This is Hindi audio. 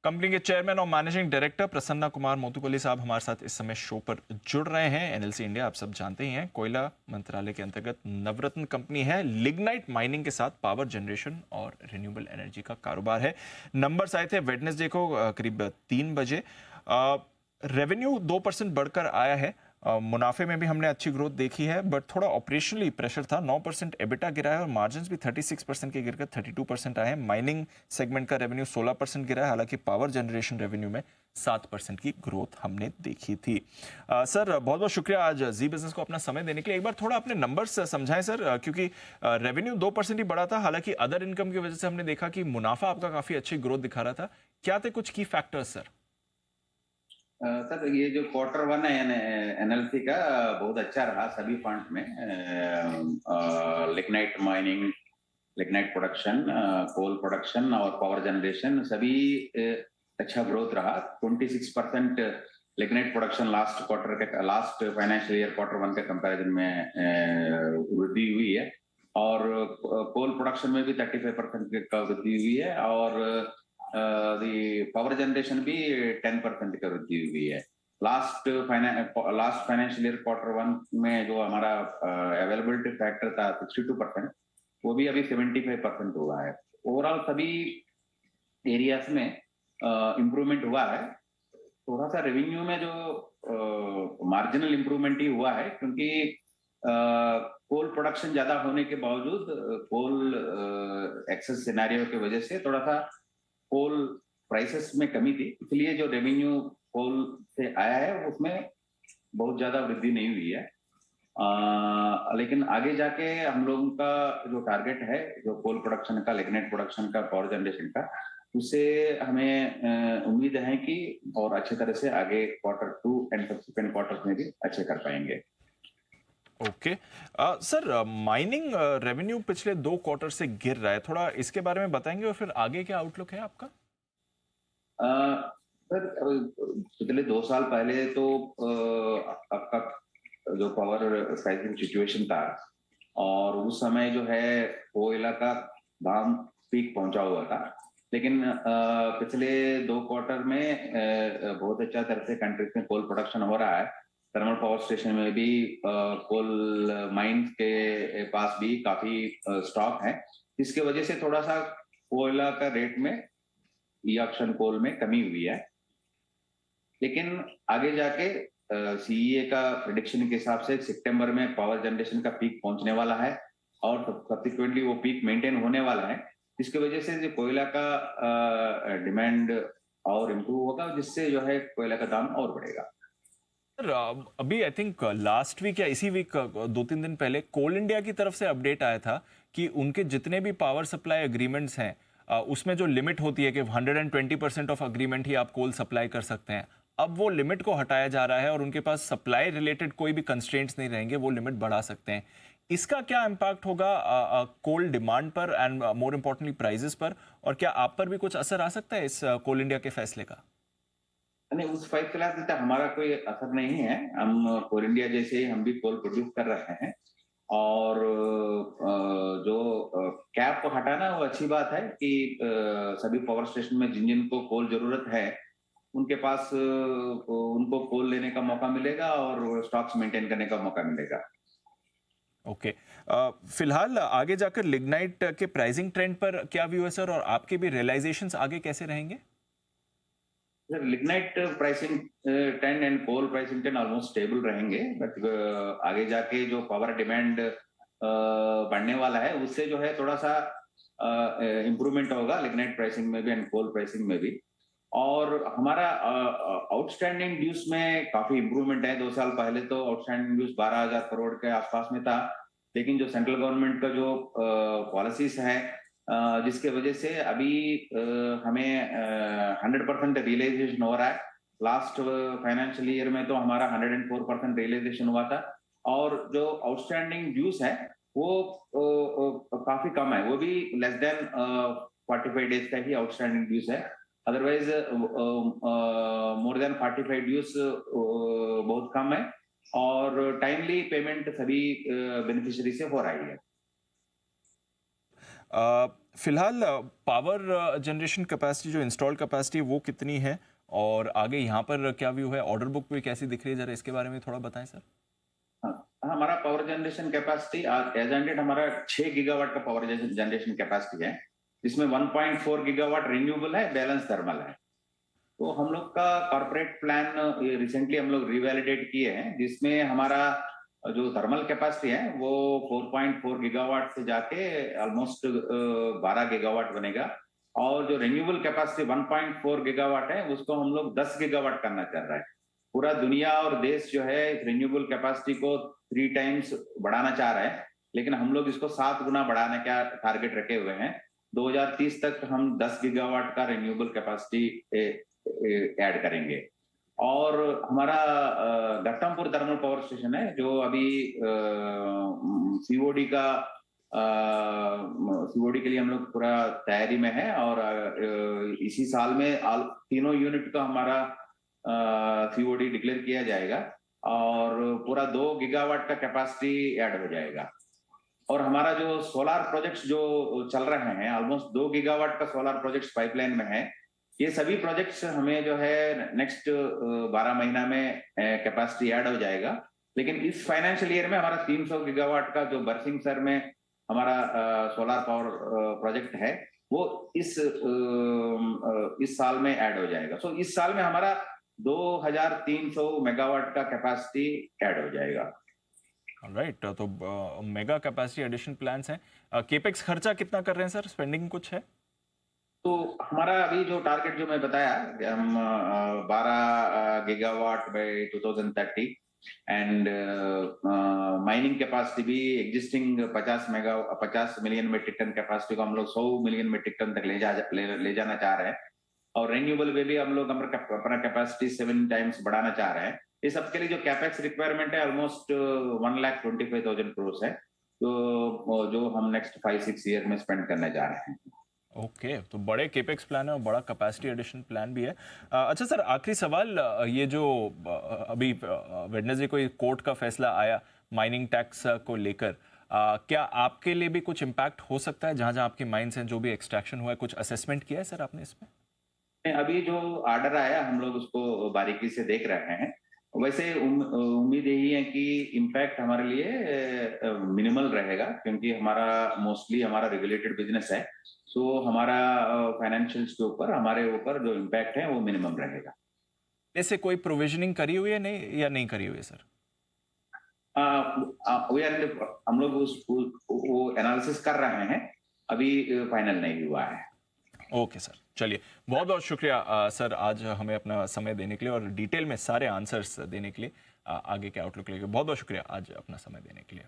कंपनी के चेयरमैन और मैनेजिंग डायरेक्टर प्रसन्ना कुमार मोतुपल्ली साहब हमारे साथ इस समय शो पर जुड़ रहे हैं। एनएलसी इंडिया आप सब जानते ही हैं, कोयला मंत्रालय के अंतर्गत नवरत्न कंपनी है। लिग्नाइट माइनिंग के साथ पावर जनरेशन और रिन्यूएबल एनर्जी का कारोबार है। नंबर्स आए थे वेडनेसडे को करीब 3 बजे। रेवेन्यू 2% बढ़कर आया है। मुनाफे में भी हमने अच्छी ग्रोथ देखी है, बट थोड़ा ऑपरेशनली प्रेशर था। 9% एबिटा गिरा है और मार्जिन्स भी 36% के गिरकर 32% आए हैं। माइनिंग सेगमेंट का रेवेन्यू 16% गिरा है, हालांकि पावर जनरेशन रेवेन्यू में 7% की ग्रोथ हमने देखी थी। सर बहुत बहुत शुक्रिया आज जी बिजनेस को अपना समय देने के लिए। एक बार थोड़ा अपने नंबर्स समझाएं सर, क्योंकि रेवेन्यू 2% ही बढ़ा था, हालांकि अदर इनकम की वजह से हमने देखा कि मुनाफा आपका काफी अच्छी ग्रोथ दिखा रहा था। क्या थे कुछ की फैक्टर्स सर? सर ये जो Q1 है एनएलसी का बहुत अच्छा रहा सभी फंड में। Lignite mining, lignite production, coal production और पावर जनरेशन सभी अच्छा ग्रोथ रहा। 26% lignite production last financial year Q1 के कंपैरिजन में वृद्धि हुई है और कोल प्रोडक्शन में भी 35% का वृद्धि हुई है और पावर जनरेशन भी 10% का वृद्धि हुई है। लास्ट फाइनेंशियल ईयर Q1 में जो हमारा अवेलेबिलिटी फैक्टर था 62%, वो भी अभी 75% हुआ है। ओवरऑल सभी एरियाज में इम्प्रूवमेंट हुआ है। थोड़ा सा रेवेन्यू में जो मार्जिनल इम्प्रूवमेंट ही हुआ है, क्योंकि कोल प्रोडक्शन ज्यादा होने के बावजूद कोल एक्सेस सिनेरियो की वजह से थोड़ा सा कोल प्राइसेस में कमी थी, इसलिए जो रेवेन्यू कोल से आया है उसमें बहुत ज्यादा वृद्धि नहीं हुई है। लेकिन आगे जाके हम लोगों का जो टारगेट है, जो कोल प्रोडक्शन का, लिग्नाइट प्रोडक्शन का, पावर जनरेशन का, उससे हमें उम्मीद है कि और अच्छी तरह से आगे Q2 एंड सब्सिक्वेंट क्वार्टर्स में भी अच्छे कर पाएंगे। ओके सर, माइनिंग रेवेन्यू पिछले 2 क्वार्टर से गिर रहा है, थोड़ा इसके बारे में बताएंगे और फिर आगे क्या आउटलुक है आपका? सर पिछले 2 साल पहले तो आपका जो पावर प्राइसिंग सिचुएशन था और उस समय जो है कोयला का दाम पीक पहुंचा हुआ था, लेकिन पिछले 2 क्वार्टर में बहुत अच्छा तरह से कंट्रीज में कोल प्रोडक्शन हो रहा है। थर्मल पावर स्टेशन में भी कोल माइंस के पास भी काफी स्टॉक है, जिसके वजह से थोड़ा सा कोयला का रेट में, ऑक्शन कोल में कमी हुई है। लेकिन आगे जाके सीईए का प्रेडिक्शन के हिसाब से सितंबर में पावर जनरेशन का पीक पहुंचने वाला है और सब्सिक्वेंटली वो पीक मेंटेन होने वाला है, जिसकी वजह से जो कोयला का डिमांड और इम्प्रूव होगा, जिससे जो है कोयला का दाम और बढ़ेगा। सर अभी आई थिंक लास्ट वीक या इसी वीक 2-3 दिन पहले कोल इंडिया की तरफ से अपडेट आया था कि उनके जितने भी पावर सप्लाई एग्रीमेंट्स हैं उसमें जो लिमिट होती है कि 120% ऑफ अग्रीमेंट ही आप कोल सप्लाई कर सकते हैं, अब वो लिमिट को हटाया जा रहा है और उनके पास सप्लाई रिलेटेड कोई भी कंस्ट्रेंट्स नहीं रहेंगे, वो लिमिट बढ़ा सकते हैं। इसका क्या इम्पैक्ट होगा कोल डिमांड पर एंड मोर इम्पोर्टेंटली प्राइजेस पर, और क्या आप पर भी कुछ असर आ सकता है इस कोल इंडिया के फैसले का? नहीं, उस फैसला से तो हमारा कोई असर नहीं है। हम कोल इंडिया जैसे ही हम भी कोल प्रोड्यूस कर रहे हैं और जो कैप को हटाना वो अच्छी बात है कि सभी पावर स्टेशन में जिन जिन को कोल जरूरत है उनके पास उनको कोल लेने का मौका मिलेगा और स्टॉक्स मेंटेन करने का मौका मिलेगा। ओके फिलहाल आगे जाकर लिग्नाइट के प्राइसिंग ट्रेंड पर क्या व्यू है सर, और आपके भी रियलाइजेशंस आगे कैसे रहेंगे? Sir lignite pricing trend and coal pricing trend almost stable रहेंगे, बट आगे जाके जो पावर डिमांड बढ़ने वाला है उससे जो है थोड़ा सा इम्प्रूवमेंट होगा लिग्नाइट प्राइसिंग में भी एंड कोल प्राइसिंग में भी। और हमारा आउटस्टैंडिंग ड्यूज में काफी इम्प्रूवमेंट है। 2 साल पहले तो आउटस्टैंडिंग ड्यूज 12,000 करोड़ के आसपास में था, लेकिन जो सेंट्रल गवर्नमेंट का जो पॉलिसीज है जिसके वजह से अभी हमें 100% रियलाइजेशन हो रहा है। लास्ट फाइनेंशियल ईयर में तो हमारा 104% रियलाइजेशन हुआ था और जो आउटस्टैंडिंग ड्यूज है वो काफी कम है, वो भी लेस देन 45 डेज का ही आउटस्टैंडिंग ड्यूज है। अदरवाइज मोर देन 45 ड्यूज बहुत कम है और टाइमली पेमेंट सभी बेनिफिशियरी से हो रही है। फिलहाल पावर जनरेशन कैपेसिटी जो इंस्टॉल्ड कैपेसिटी वो कितनी है और आगे यहाँ पर क्या व्यू है, ऑर्डर बुक भी कैसी दिख रही है, जरा इसके बारे में थोड़ा बताएं सर। हाँ, हमारा power generation capacity as ended हमारा 6 गीगावाट का पावर जनरेशन कैपेसिटी है, जिसमें 1.4 गीगावाट रिन्यूएबल है, बैलेंस थर्मल है। तो हम लोग का कॉर्पोरेट प्लान रिसेंटली हम लोग रिवैलिडेट किए हैं, जिसमें हमारा जो थर्मल कैपेसिटी है वो 4.4 गीगावाट से जाके ऑलमोस्ट 12 गीगावाट बनेगा, और जो रिन्यूएबल कैपेसिटी 1.4 गीगावाट है उसको हम लोग 10 गीगावाट करना चाह रहा है। पूरा दुनिया और देश जो है रिन्यूएबल कैपेसिटी को 3 टाइम्स बढ़ाना चाह रहा है, लेकिन हम लोग इसको 7 गुना बढ़ाने का टारगेट रखे हुए हैं। 2030 तक हम 10 गीगावाट का रिन्यूएबल कैपेसिटी ऐड करेंगे। और हमारा घट्टमपुर थर्मल पावर स्टेशन है जो अभी सीओडी का सीओडी के लिए हम लोग पूरा तैयारी में है, और इसी साल में तीनों यूनिट का हमारा सीओडी डिक्लेयर किया जाएगा और पूरा 2 गीगावाट का कैपेसिटी ऐड हो जाएगा। और हमारा जो सोलार प्रोजेक्ट्स जो चल रहे हैं, ऑलमोस्ट 2 गीगावाट का सोलार प्रोजेक्ट्स पाइपलाइन में है। ये सभी प्रोजेक्ट्स हमें जो है नेक्स्ट 12 महीना में कैपेसिटी ऐड हो जाएगा। लेकिन इस फाइनेंशियल ईयर में हमारा 300 गीगावाट का जो बरसिंग सर में हमारा सोलार पावर प्रोजेक्ट है वो इस साल में ऐड हो जाएगा। सो इस साल में हमारा 2300 मेगावाट का कैपेसिटी ऐड हो जाएगा। राइट, तो मेगा कैपेसिटी एडिशन प्लान्स हैं। केपेक्स खर्चा कितना कर रहे हैं सर, स्पेंडिंग कुछ है? तो हमारा अभी जो टारगेट जो मैं बताया कि हम 12 gigawatt by 2030, and mining capacity भी existing 50 million metric ton capacity को हम लोग 100 मिलियन मेट्रिक टन तक ले जाना चाह रहे हैं। और रिन्यूएबल में भी हम लोग अपना कैपेसिटी 7 टाइम्स बढ़ाना चाह रहे हैं। इस सब के लिए जो कैपेक्स रिक्वायरमेंट है ऑलमोस्ट 1,25,000 करोड़ है, तो जो हम नेक्स्ट 5-6 ईयर में स्पेंड करने जा रहे हैं। ओके, तो बड़े केपेक्स प्लान है और बड़ा कैपेसिटी एडिशन प्लान भी है। अच्छा सर, आखिरी सवाल, ये जो अभी वेडनेसडे को कोर्ट का फैसला आया माइनिंग टैक्स को लेकर, क्या आपके लिए भी कुछ इम्पैक्ट हो सकता है? जहां जहां आपकी माइंस हैं, जो भी एक्सट्रैक्शन हुआ है, कुछ असेसमेंट किया है सर आपने इसमें? अभी जो ऑर्डर आया हम लोग उसको बारीकी से देख रहे हैं। वैसे उम्मीद यही है कि इम्पैक्ट हमारे लिए मिनिमल रहेगा, क्योंकि हमारा मोस्टली हमारा रेगुलेटेड बिजनेस है। सो हमारा फाइनेंशियल्स के ऊपर, हमारे ऊपर जो इम्पैक्ट है वो मिनिमम रहेगा। ऐसे कोई प्रोविजनिंग करी हुई है नहीं या नहीं करी हुई है सर? हम लोग वो एनालिसिस कर रहे हैं, अभी फाइनल नहीं हुआ है। ओके सर, चलिए, बहुत बहुत शुक्रिया सर आज हमें अपना समय देने के लिए और डिटेल में सारे आंसर्स देने के लिए, आगे के आउटलुक के लिए बहुत बहुत शुक्रिया आज अपना समय देने के लिए।